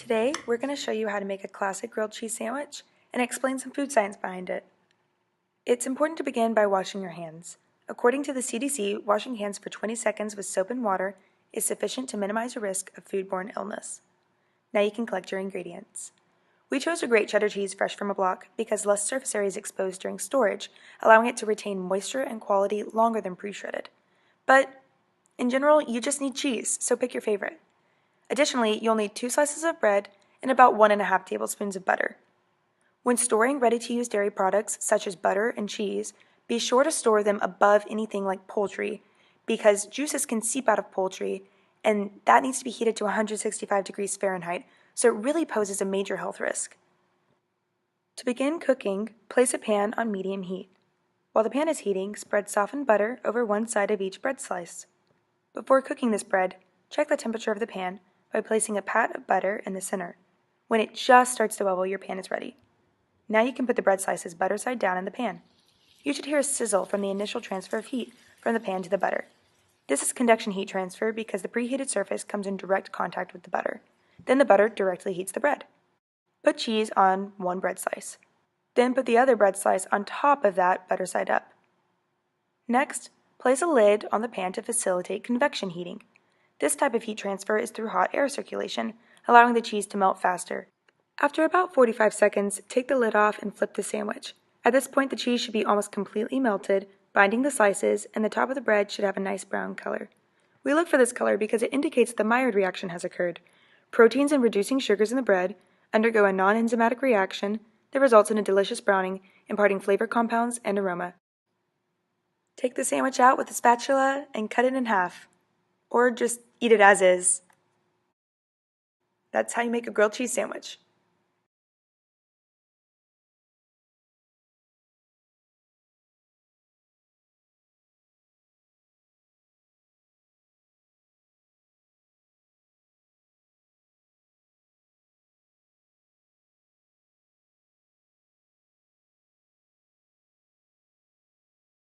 Today, we're going to show you how to make a classic grilled cheese sandwich and explain some food science behind it. It's important to begin by washing your hands. According to the CDC, washing hands for 20 seconds with soap and water is sufficient to minimize your risk of foodborne illness. Now you can collect your ingredients. We chose to grate cheddar cheese fresh from a block because less surface area is exposed during storage, allowing it to retain moisture and quality longer than pre-shredded. But in general, you just need cheese, so pick your favorite. Additionally, you'll need 2 slices of bread and about 1½ tablespoons of butter. When storing ready-to-use dairy products such as butter and cheese, be sure to store them above anything like poultry because juices can seep out of poultry and that needs to be heated to 165 degrees Fahrenheit, so it really poses a major health risk. To begin cooking, place a pan on medium heat. While the pan is heating, spread softened butter over one side of each bread slice. Before cooking this bread, check the temperature of the pan by placing a pat of butter in the center. When it just starts to bubble, your pan is ready. Now you can put the bread slices butter side down in the pan. You should hear a sizzle from the initial transfer of heat from the pan to the butter. This is conduction heat transfer because the preheated surface comes in direct contact with the butter. Then the butter directly heats the bread. Put cheese on one bread slice. Then put the other bread slice on top of that butter side up. Next, place a lid on the pan to facilitate convection heating. This type of heat transfer is through hot air circulation, allowing the cheese to melt faster. After about 45 seconds, take the lid off and flip the sandwich. At this point, the cheese should be almost completely melted, binding the slices, and the top of the bread should have a nice brown color. We look for this color because it indicates the Maillard reaction has occurred. Proteins and reducing sugars in the bread undergo a non-enzymatic reaction that results in a delicious browning, imparting flavor compounds and aroma. Take the sandwich out with a spatula and cut it in half. Or just eat it as is. That's how you make a grilled cheese sandwich.